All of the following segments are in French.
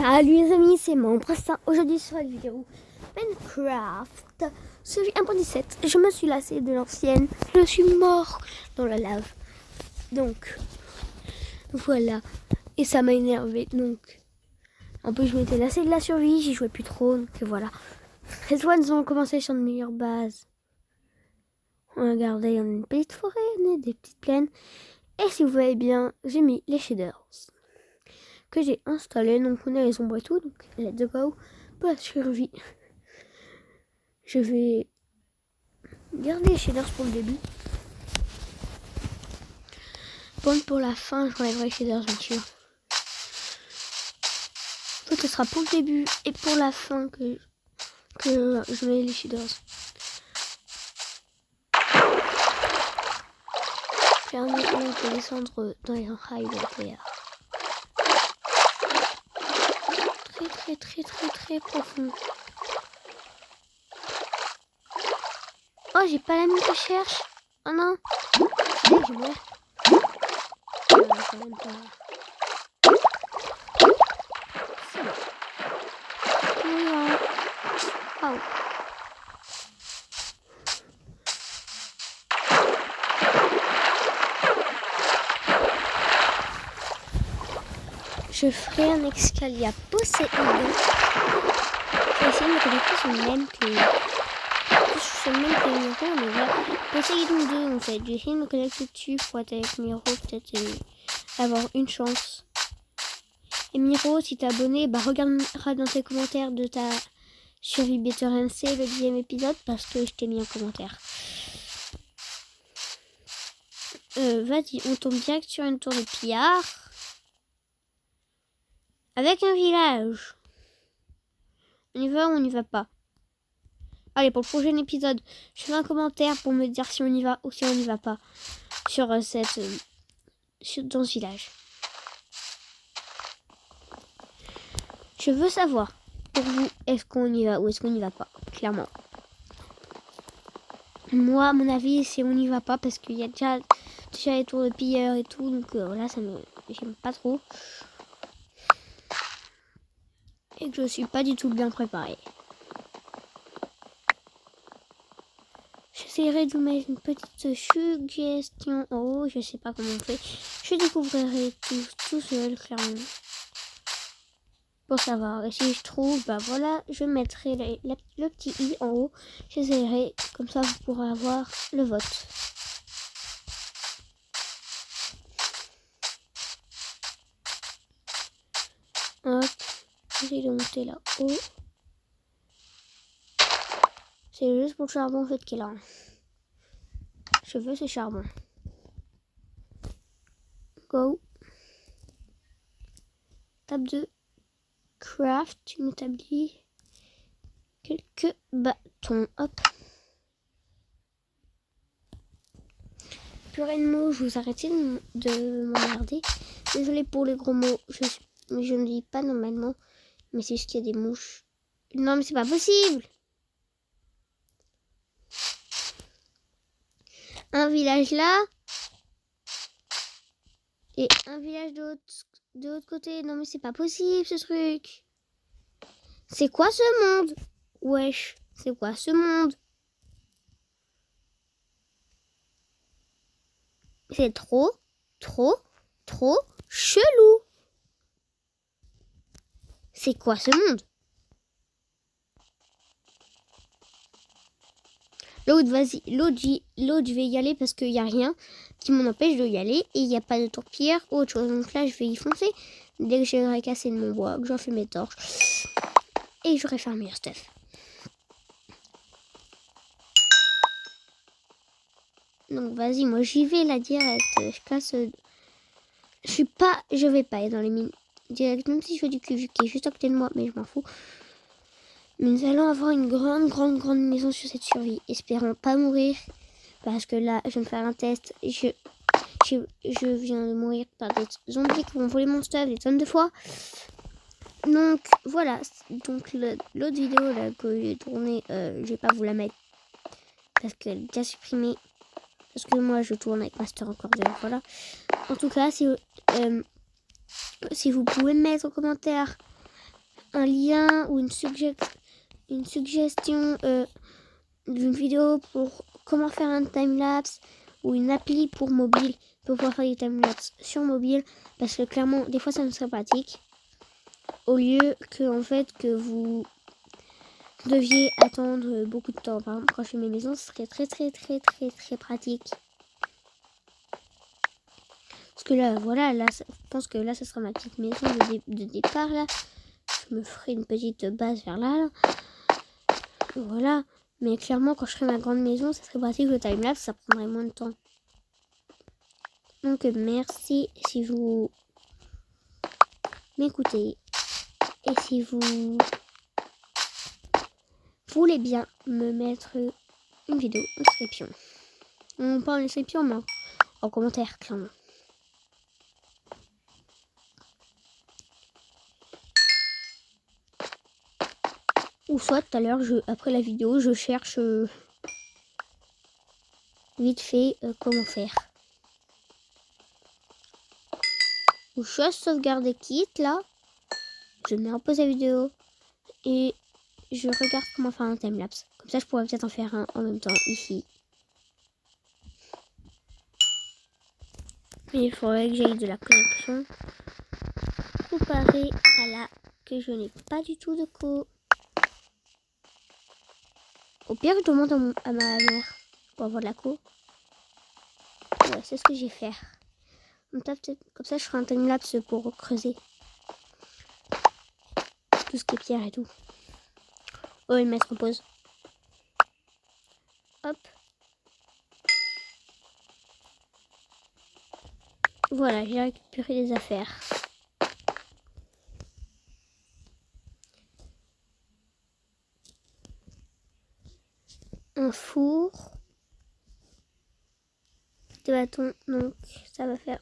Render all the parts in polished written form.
Salut les amis, c'est mon Prestin. Aujourd'hui sur la vidéo Minecraft survie 1.17. Je me suis lassée de l'ancienne. Je suis mort dans la lave. Donc voilà. Et ça m'a énervé. Donc un peu je m'étais lassée de la survie. J'y jouais plus trop. Donc voilà. Les oiseaux ont commencé sur une meilleure base. Regardez, on a une petite forêt, on a des petites plaines. Et si vous voyez bien, j'ai mis les shaders que j'ai installé, donc on a les ombres et tout, donc let's go pour la survie. Je vais garder les shaders pour le début. Bon, pour la fin, j'enlèverai les shaders bien sûr. Donc ce sera pour le début et pour la fin que je mets les shaders. Clairement, on peut descendre dans les highlights. Très profond. Oh, j'ai pas la mine que je cherche. Oh non. Je meurs. Quand même pas. C'est bon. Oh. Je ferai un escalier à Poséidon. Je vais essayer de me connecter sur le même que Miro, mais voilà. Poséidon 2 en fait. Je vais essayer de me connecter dessus pour être avec Miro, peut-être avoir une chance. Et Miro, si t'es abonné, regarde dans tes commentaires de ta survie Better MC, le 10e épisode, parce que je t'ai mis en commentaire. Vas-y, on tombe direct sur une tour de pillard. Avec un village. On y va ou on n'y va pas? Allez, pour le prochain épisode, je fais un commentaire pour me dire si on y va ou si on n'y va pas. Sur dans ce village. Je veux savoir, pour vous, est-ce qu'on y va ou est-ce qu'on n'y va pas? Clairement. Moi, à mon avis, c'est on n'y va pas parce qu'il y a déjà les tours de pilleurs et tout. Donc voilà, j'aime pas trop. Et que je suis pas du tout bien préparée. J'essaierai de vous mettre une petite suggestion en haut. Je sais pas comment on fait. Je découvrirai tout seul, clairement. Pour savoir. Et si je trouve, bah voilà, je mettrai le petit i en haut. J'essaierai. Comme ça, vous pourrez avoir le vote. Hop. J'essaie de monter là-haut. C'est juste pour le charbon en fait qui est là. Je veux ce charbon. Go. Table 2. Craft. Une établie. Quelques bâtons. Hop. Purée de mots, je vous arrêtez de m'emmerder. Désolée pour les gros mots. Je ne dis pas normalement. Mais c'est juste qu'il y a des mouches. Non mais c'est pas possible. Un village là. Et un village de l'autre côté. Non mais c'est pas possible ce truc. C'est quoi ce monde? Wesh. C'est quoi ce monde? C'est trop chelou. C'est quoi ce monde? L'autre, vas-y. L'autre, je vais y aller parce qu'il n'y a rien qui m'en empêche de y aller. Et il n'y a pas de tourpillère ou autre chose. Donc là, je vais y foncer. Dès que j'aurai cassé de mon bois, que j'en fais mes torches. Et j'aurai fait un meilleur stuff. Donc vas-y, moi j'y vais là direct. Je casse. Je vais pas aller dans les mines direct. Même si je fais du QV qui est juste à côté de moi. Mais je m'en fous. Mais nous allons avoir une grande maison sur cette survie. Espérons pas mourir. Parce que là, je viens de faire un test. Je viens de mourir par des zombies qui vont voler mon stuff des tonnes de fois. Donc voilà. Donc l'autre vidéo là, que j'ai tournée, je vais pas vous la mettre. Parce qu'elle est déjà supprimée. Parce que moi je tourne avec Master encore de voilà. En tout cas, si vous pouvez me mettre en commentaire un lien ou une suggestion d'une vidéo pour comment faire un timelapse ou une appli pour mobile pour pouvoir faire du timelapse sur mobile, parce que clairement des fois ça me serait pratique au lieu que en fait que vous deviez attendre beaucoup de temps. Par exemple, quand je fais mes maisons, ce serait très pratique. Parce que là, voilà, là, je pense que là, ce sera ma petite maison de départ, là. Je me ferai une petite base vers là. Voilà. Mais clairement, quand je ferai ma grande maison, ça serait pratique le timelapse, ça prendrait moins de temps. Donc, merci si vous m'écoutez. Et si vous voulez bien me mettre une vidéo en description. Pas en description, mais en commentaire, clairement. Ou soit tout à l'heure, après la vidéo, je cherche vite fait comment faire. Ou je sauvegarde et quitte là. Je mets en pause la vidéo. Et je regarde comment faire un timelapse. Comme ça, je pourrais peut-être en faire un en même temps ici. Mais il faudrait que j'aille de la connexion comparée à la que je n'ai pas du tout de co. Au pire, je demande à ma mère pour avoir de la co. Ouais, c'est ce que je vais faire. Comme ça, je ferai un timelapse pour creuser. Tout ce qui est pierre et tout. Oh, et le mettre en pause. Hop. Voilà, j'ai récupéré des affaires. Un four. Des bâtons, donc ça va faire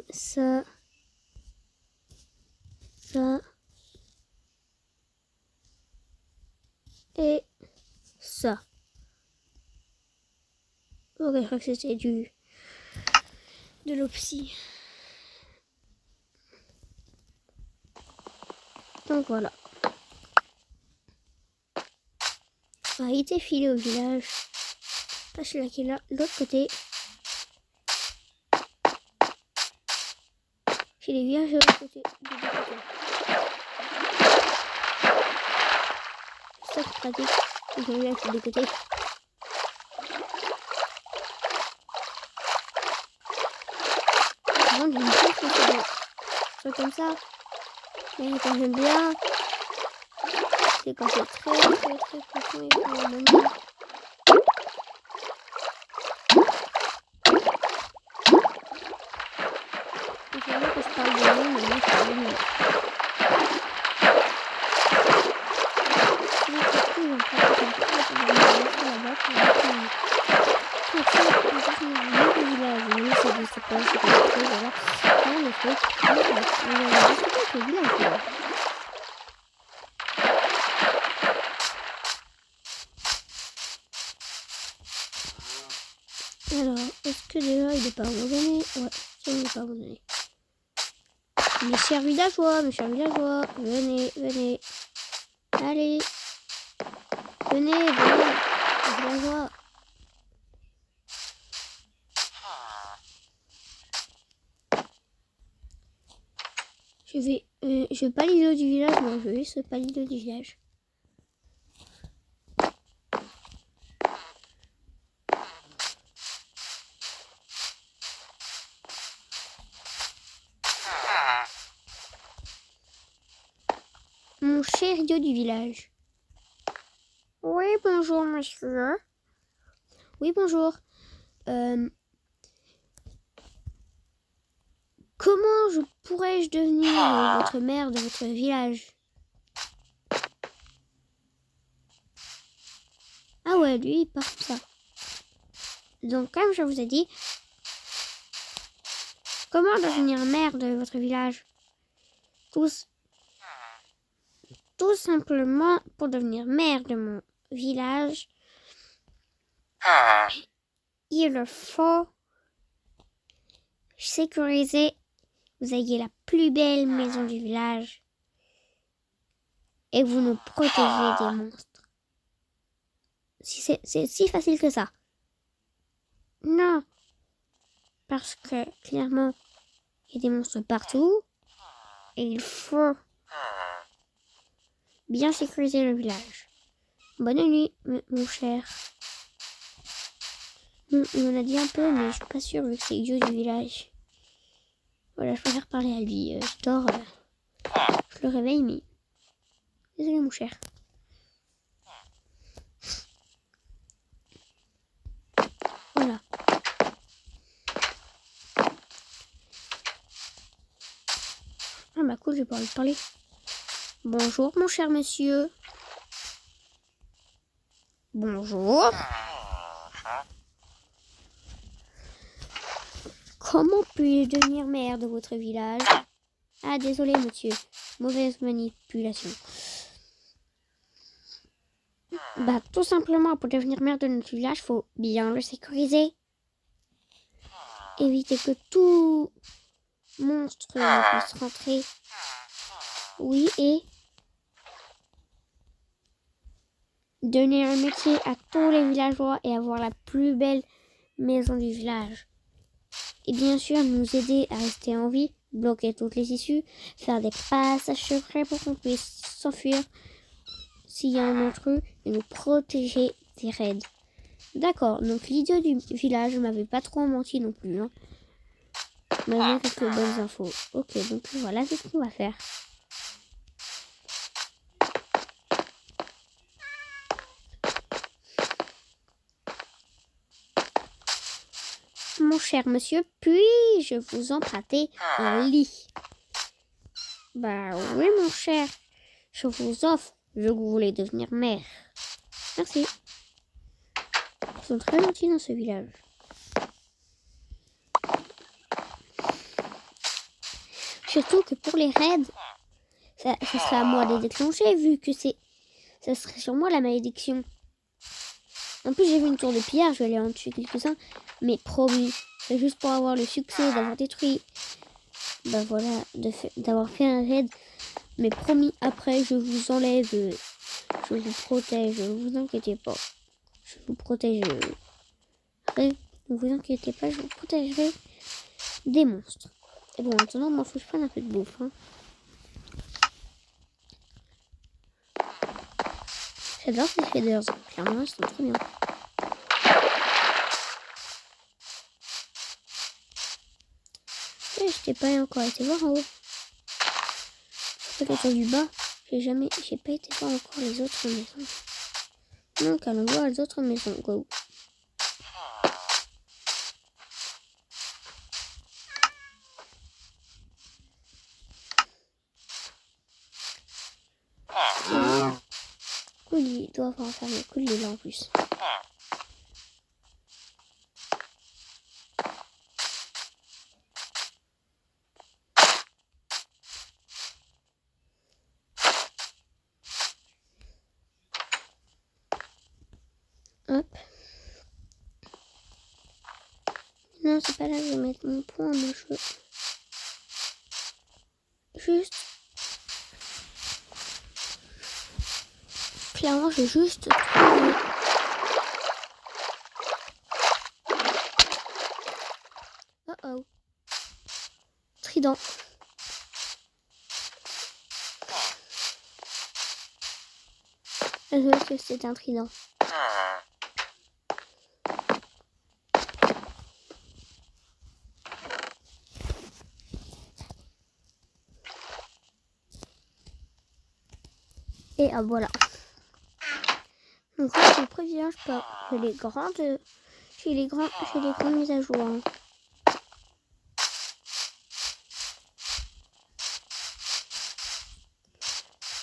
ça. Ça. Et ça. Ok, je crois que c'était de l'opsie. Donc voilà. Ah, il était filé au village. Pas celui-là qui est là, l'autre côté. Chez les villages de l'autre côté. C'est ça qui est pratique. Ils ont village de deux côtés. Par contre, j'ai une chose que c'est des comme ça. Mais quand j'aime bien, c'est quand c'est très profond et quand on aime bien. Et c'est vrai que je parle de lui, mais moi je parle de lui. Alors, est-ce que déjà il n'est pas abandonné? Ouais, il n'est pas abandonné. Mes chers villageois, venez. Allez. Venez, villageois. Je vais pas l'îlot du village, moi je vais juste pas l'îlot du village. Mon cher idiot du village. Oui, bonjour monsieur. Oui, bonjour. Comment pourrais-je devenir votre maire de votre village? Ah ouais, lui, il part comme ça. Donc, comme je vous ai dit, comment devenir maire de votre village? Tout simplement, pour devenir maire de mon village, il faut sécuriser. Vous ayez la plus belle maison du village. et vous nous protégez des monstres. C'est si facile que ça. Non, parce que clairement, il y a des monstres partout et il faut bien sécuriser le village. Bonne nuit, mon cher. Il m'en a dit un peu, mais je suis pas sûre vu que c'est idiot du village. Voilà, je préfère parler à lui. Je dors, je le réveille, mais... Désolé, mon cher. Voilà. Ah bah cool, je vais pouvoir lui parler. Bonjour, mon cher monsieur. Bonjour. Comment puis-je devenir maire de votre village? Ah, désolé, monsieur. Mauvaise manipulation. Bah, tout simplement, pour devenir maire de notre village, faut bien le sécuriser. Éviter que tout monstre ne puisse rentrer. Oui, et donner un métier à tous les villageois et avoir la plus belle maison du village. Et bien sûr, nous aider à rester en vie, bloquer toutes les issues, faire des passages secrets pour qu'on puisse s'enfuir s'il y a un intrus et nous protéger des raids. D'accord, donc l'idiot du village ne m'avait pas trop menti non plus. Hein. Il m'a donné quelques bonnes infos. Ok, donc voilà, c'est ce qu'on va faire. Mon cher monsieur, puis-je vous emprunter un lit? Bah oui, mon cher. Je vous offre, je voulais devenir maire. Merci. Ils sont très gentils dans ce village. Surtout que pour les raids, ça serait à moi de les déclencher vu que ça serait sur moi la malédiction. En plus, j'ai vu une tour de pierre, je vais aller en tuer quelques-uns. Mais promis, c'est juste pour avoir le succès d'avoir détruit, bah voilà, d'avoir fait un raid. Mais promis, après, je vous enlève, je vous protège, ne vous inquiétez pas. Je vous protégerai, ne vous inquiétez pas, je vous protégerai des monstres. Et bon, maintenant, moi, faut que je prenne un peu de bouffe. Hein. J'adore ces shaders, clairement, ils sont très bien. Je t'ai pas encore été voir en haut. Peut-être du bas. J'ai pas été voir encore les autres maisons. Donc allons voir les autres maisons. Go. Cool, il doit avoir fermé. Cool, il est là en plus. Hop. Non, c'est pas là que je vais mettre mon point de cheveux. Juste. Clairement, j'ai juste trouvé. Oh oh. Trident. Je vois que c'est un trident. Et voilà. Donc là, c'est le premier j'ai les grandes mises à jour. Hein.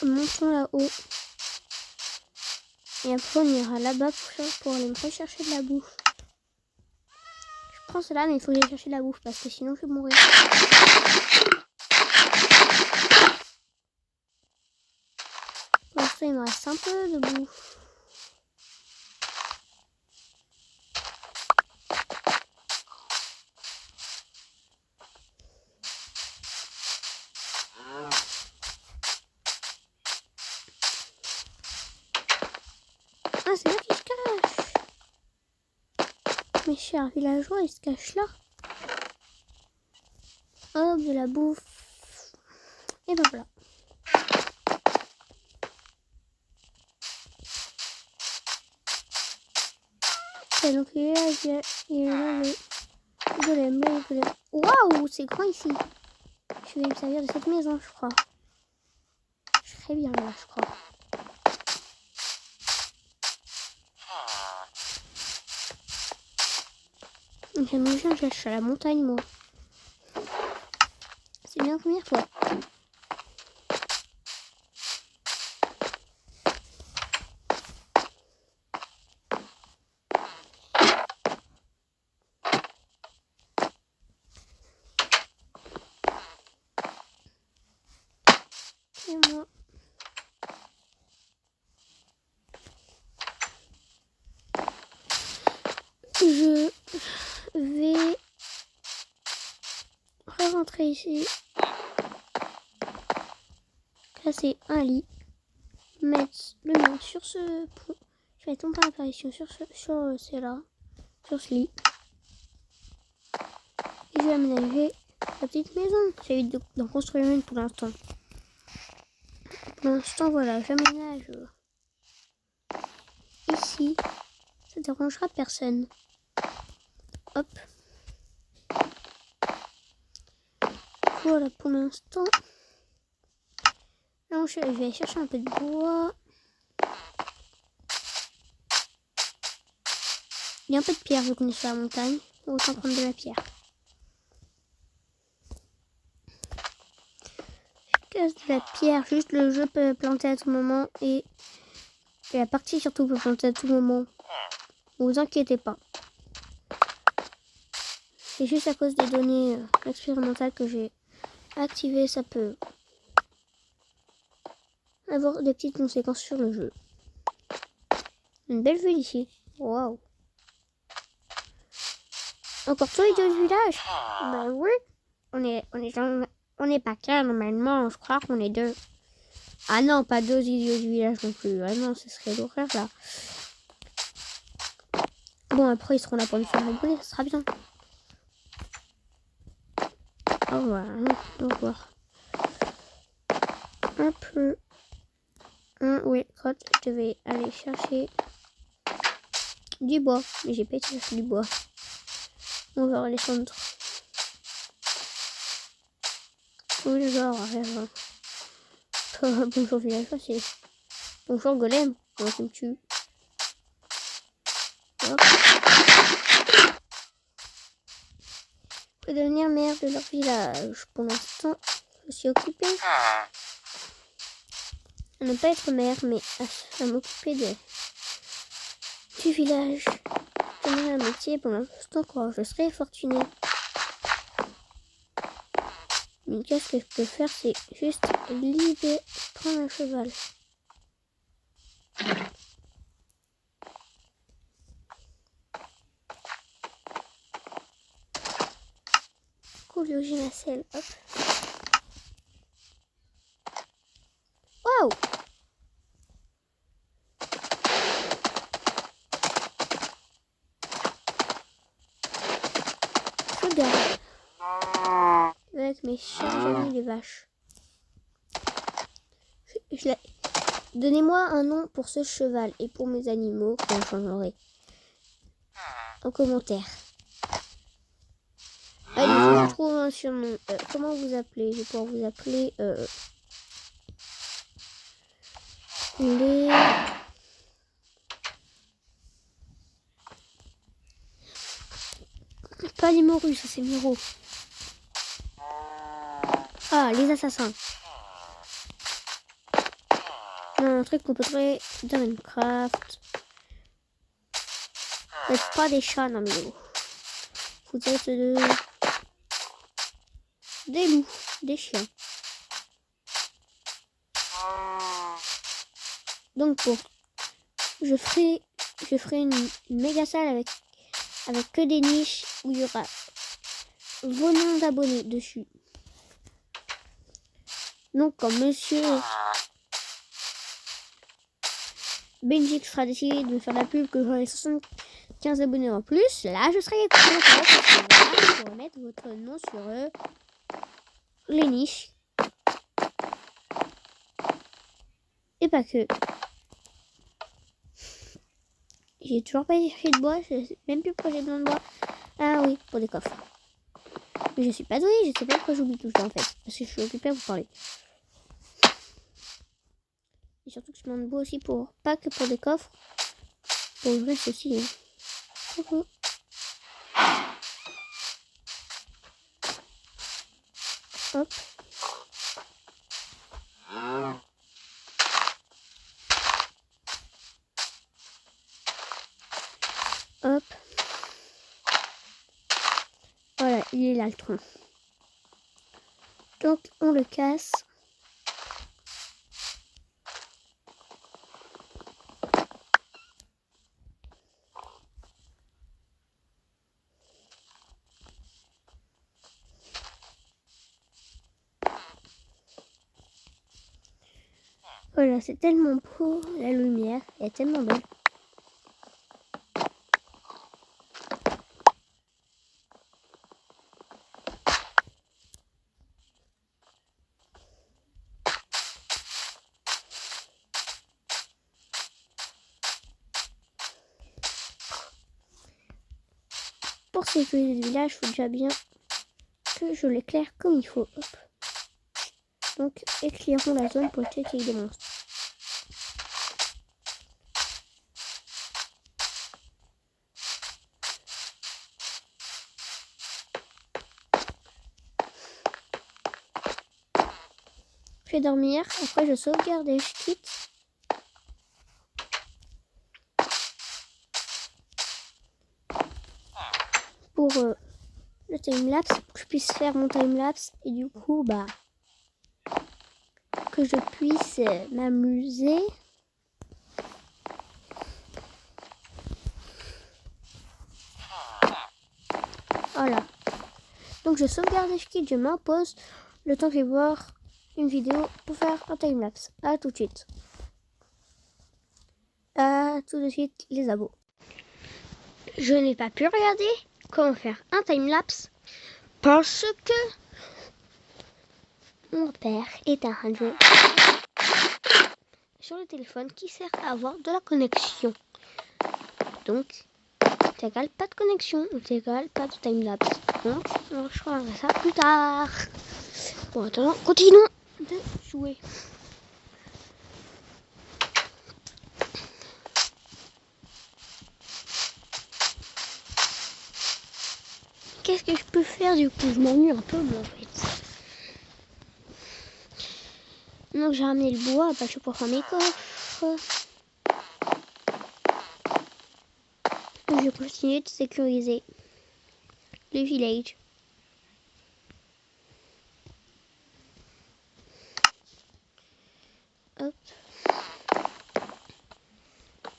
Montons là-haut. Et après, on ira là-bas pour aller me rechercher de la bouffe. Je prends cela, mais il faut que j'aille chercher de la bouffe parce que sinon, je vais mourir. Pour l'instant, il me reste un peu de bouffe. Ah, c'est là qu'il se cache. Mes chers villageois, ils se cachent là. Hop, de la bouffe. Et ben voilà. Ok, donc il est là, le golem. Waouh, c'est grand ici. Je vais me servir de cette maison, je crois. Je serai bien là, je crois. J'aime bien, je lâche à la montagne, moi. C'est bien la première fois. Et moi. Je vais rentrer ici. Casser un lit. Mettre le mien sur ce pont. Je vais tomber par l'apparition sur ce là. Sur ce lit. Et je vais aménager la petite maison. J'évite d'en construire une pour l'instant. Pour l'instant, voilà, j'aménage ici. Ça ne dérangera personne. Hop. Voilà pour l'instant. Là, je vais chercher un peu de bois. Il y a un peu de pierre, je connais sur la montagne. Autant prendre de la pierre. Je casse de la pierre. Juste le jeu peut planter à tout moment. Et la partie surtout peut planter à tout moment. Ne vous inquiétez pas. C'est juste à cause des données expérimentales que j'ai activées. Ça peut avoir des petites conséquences sur le jeu. Une belle vue d'ici. Waouh. Encore tous les deux du village. Bah oui. On n'est pas qu'un normalement. Je crois qu'on est deux. Ah non, pas deux idiots du village non plus. Ah non, ce serait l'horreur là. Bon, après ils seront là pour nous faire rigoler. Ça sera bien. Au revoir. Au revoir. Un peu. Oui, quand je devais aller chercher du bois. Mais j'ai pas été chercher du bois. On va redescendre. Oui, genre, bonjour village, c'est... Bonjour golem, comment tu me tues? Je peux devenir maire de leur village. Pour l'instant, je suis occupée à ne pas être maire, mais à m'occuper du village. J'aimerais un métier pour l'instant, quoi. Je serais fortunée. Mais qu'est-ce que je peux faire? C'est juste l'idée de prendre un cheval. Cool, j'ai ma selle. Hop. Waouh! Je garde. Avec mes chers amis les vaches. Donnez-moi un nom pour ce cheval et pour mes animaux qu'on changerait en commentaire. Allez, je trouve un surnom. Comment vous appelez? Je vais pouvoir vous appeler les... Pas les morues, ça c'est Miro. Ah, les assassins. Un truc qu'on peut trouver dans Minecraft. Vous n'êtes pas des chats, non mais vous êtes des loups, des chiens. Donc pour je ferai une méga salle avec que des niches où il y aura vos noms d'abonnés dessus. Donc comme monsieur Benji sera décidé de me faire la pub que j'aurai 75 abonnés en plus, là je serai content parce que voilà, je pourrai mettre votre nom sur les niches. Et pas que. J'ai toujours pas cherché de bois, je sais même plus pourquoi j'ai besoin de bois. Ah oui, pour des coffres. Mais je suis pas douée, je sais pas pourquoi j'oublie tout ça en fait. Parce que je suis occupée à vous parler. Et surtout que je demande bois aussi pour, pas que pour des coffres, pour le reste aussi. Hein. Coucou. Hop. Hop. Voilà, il est là le tronc. Donc on le casse. Voilà, c'est tellement beau, la lumière est tellement belle. Pour sécuriser le village, il faut déjà bien que je l'éclaire comme il faut. Hop. Donc, éclairons la zone pour checker des monstres. Je vais dormir, après je sauvegarde et je quitte. Pour le timelapse, pour que je puisse faire mon timelapse et du coup, bah, que je puisse m'amuser. Voilà. Donc je sauvegarde et je quitte, je m'impose le temps que je vais voir une vidéo pour faire un timelapse. À tout de suite. À tout de suite les abos. Je n'ai pas pu regarder comment faire un timelapse parce que mon père est un radio sur le téléphone qui sert à avoir de la connexion. Donc, c'est égal pas de connexion, c'est égal pas de timelapse. Donc, je regarderai ça plus tard. Bon, attends, continuons de jouer. Qu'est-ce que je peux faire du coup? Je m'ennuie un peu, mais en fait. Donc, j'ai ramené le bois, bah, je pour faire mes coffres. Je vais continuer de sécuriser le village. Hop.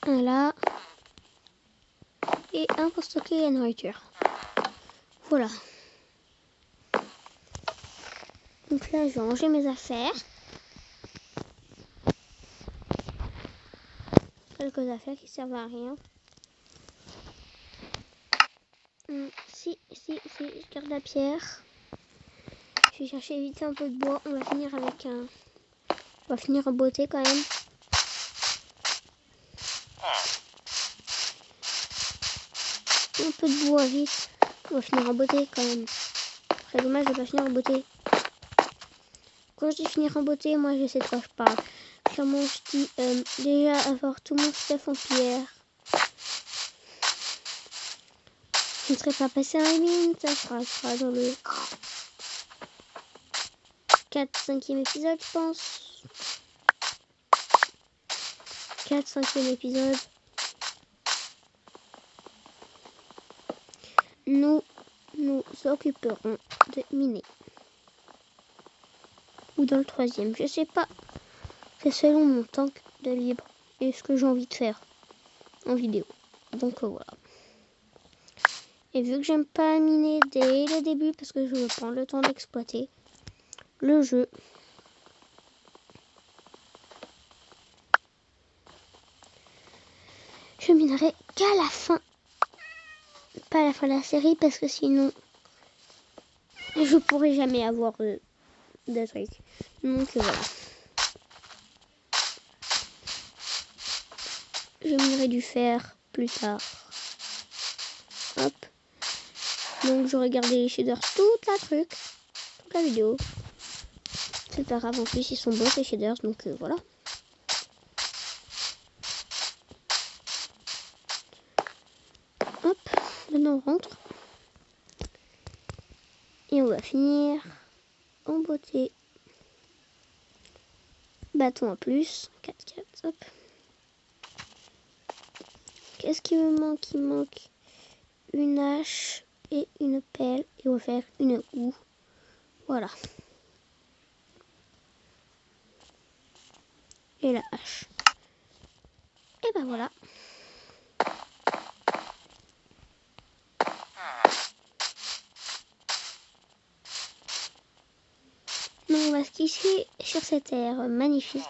Un là. Et un pour stocker la nourriture. Voilà. Donc là, je vais ranger mes affaires. Quelques affaires qui servent à rien. Si, je garde la pierre. Je vais chercher vite un peu de bois. On va finir avec un... On va finir en beauté quand même. Un peu de bois vite. On va finir en beauté quand même. C'est dommage de pas finir en beauté. Quand je dis finir en beauté, moi je sais de quoi je parle. Clairement je dis déjà avoir tout mon stuff en pierre. Je ne serai pas passé à un mine, ça sera dans le 4-5e épisode je pense. 4-5e épisode. Nous occuperons de miner. Ou dans le 3e, je sais pas. C'est selon mon temps de libre et ce que j'ai envie de faire en vidéo. Donc voilà. Et vu que j'aime pas miner dès le début parce que je veux prendre le temps d'exploiter le jeu. Je minerai qu'à la fin. Pas à la fin de la série parce que sinon je pourrais jamais avoir de trucs. Donc voilà. Je minerai du fer plus tard. Hop. Donc je regardais les shaders toute la vidéo. C'est pas grave, en plus ils sont bons ces shaders, donc voilà. Hop, maintenant on rentre. Et on va finir en beauté. Bâton en plus, 4-4, hop. Qu'est-ce qui me manque? Il manque une hache et une pelle. Et on va faire une houe. Voilà. Et la hache. Et ben voilà. Donc on va se quitter sur cette terre magnifique.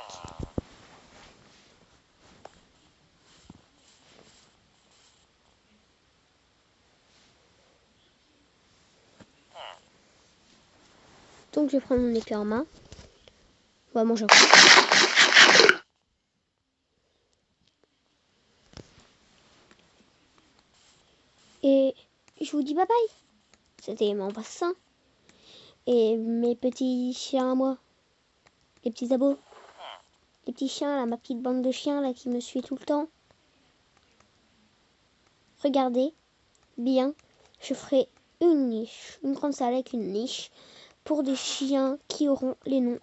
Donc je prends mon épée en main. On va manger un coup. Et je vous dis bye bye. C'était mon bassin. Et mes petits chiens à moi. Les petits abos. Les petits chiens là, ma petite bande de chiens là qui me suit tout le temps. Regardez bien, je ferai une niche, une grande salle avec une niche pour des chiens qui auront les noms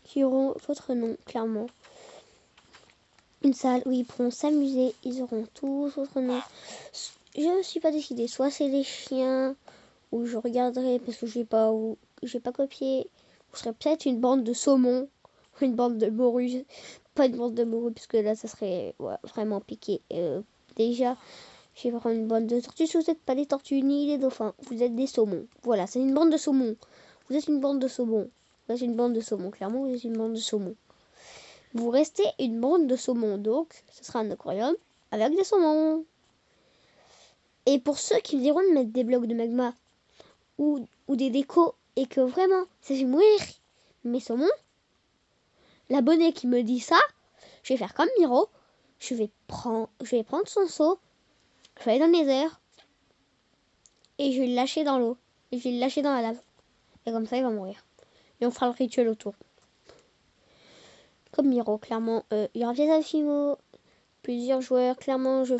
qui auront votre nom clairement. Une salle où ils pourront s'amuser, ils auront tous votre nom. Je ne suis pas décidée, soit c'est des chiens où je regarderai parce que j'ai pas copié. Ce serait peut-être une bande de saumon, une bande de morue, pas une bande de morue parce que là ça serait vraiment piqué. Déjà, je vais prendre une bande de tortues. Si vous n'êtes pas des tortues ni des dauphins, vous êtes des saumons. Voilà, c'est une bande de saumons. Vous êtes une bande de saumons. Vous êtes une bande de saumons. Clairement, vous êtes une bande de saumons. Vous restez une bande de saumons. Donc, ce sera un aquarium avec des saumons. Et pour ceux qui me diront de mettre des blocs de magma ou des décos et que vraiment, ça fait mourir mes saumons, l'abonné qui me dit ça, je vais faire comme Miro. Je vais prendre son seau. Je vais aller dans les airs. Et je vais le lâcher dans l'eau. Et je vais le lâcher dans la lave. Et comme ça, il va mourir. Et on fera le rituel autour. Comme Miro, clairement. Il y aura Fiesafimo, plusieurs joueurs. Clairement, je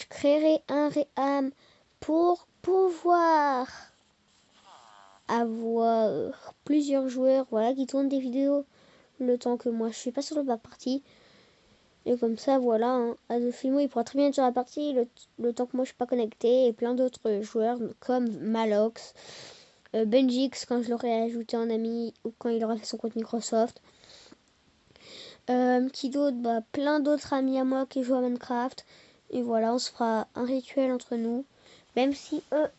créerai un réam pour pouvoir avoir plusieurs joueurs, voilà, qui tournent des vidéos le temps que moi je suis pas sur la partie. Et comme ça, voilà, hein, Azofimo, il pourra très bien être sur la partie le temps que moi je suis pas connecté. Et plein d'autres joueurs comme Malox, Benjix quand je l'aurai ajouté en ami ou quand il aura fait son compte Microsoft. Qui d'autre? Plein d'autres amis à moi qui jouent à Minecraft. Et voilà, on se fera un rituel entre nous. Même si eux,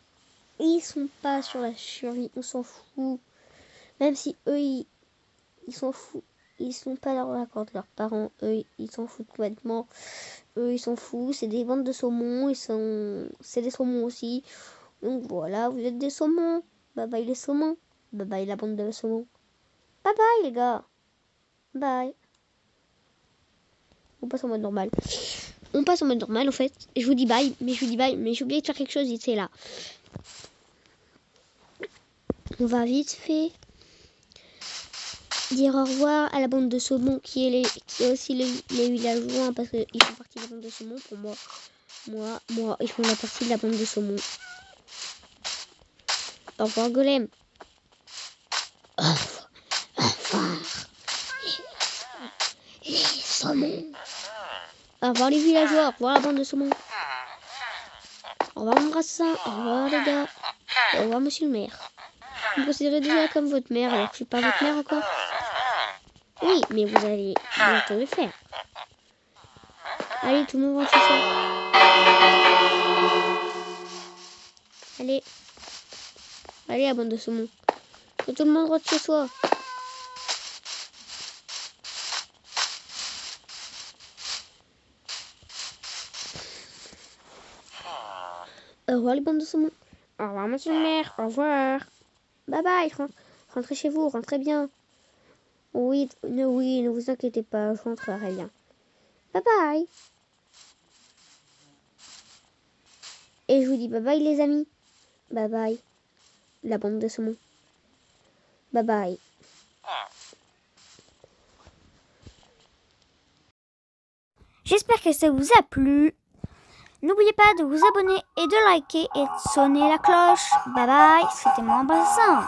ils sont pas sur la survie, on s'en fout. Même si eux, ils s'en foutent. Ils sont pas d'accord de leurs parents. Eux, ils s'en foutent complètement. Eux, ils s'en foutent. C'est des bandes de saumons. C'est des saumons aussi. Donc voilà, vous êtes des saumons. Bye bye les saumons. Bye bye la bande de saumons. Bye bye les gars. Bye. On passe en mode normal. On passe en mode normal en fait. Je vous dis bye. Mais j'ai oublié de faire quelque chose vite fait là. On va vite fait dire au revoir à la bande de saumons qui est aussi les villageois parce qu'ils font partie de la bande de saumons pour moi. Moi, ils font la partie de la bande de saumons. Au revoir Golem. Au revoir les saumons. Au revoir les villageois. Au revoir la bande de saumons. Au revoir mon brassin. Au revoir les gars. Et au revoir monsieur le maire. Vous me considérez déjà comme votre mère alors que je suis pas votre mère encore. Oui, mais vous allez bientôt le faire. Allez, tout le monde rentre chez soi. Allez. Allez, la bande de saumon. Que tout le monde rentre chez soi. Au revoir les bandes de saumon. Au revoir, monsieur le maire. Au revoir. Bye bye, rentrez chez vous, rentrez bien. Oui, ne vous inquiétez pas, je rentrerai bien. Bye bye. Et je vous dis bye bye les amis. Bye bye, la bande de saumon. Bye bye. J'espère que ça vous a plu. N'oubliez pas de vous abonner et de liker et de sonner la cloche. Bye bye, c'était mon bassin.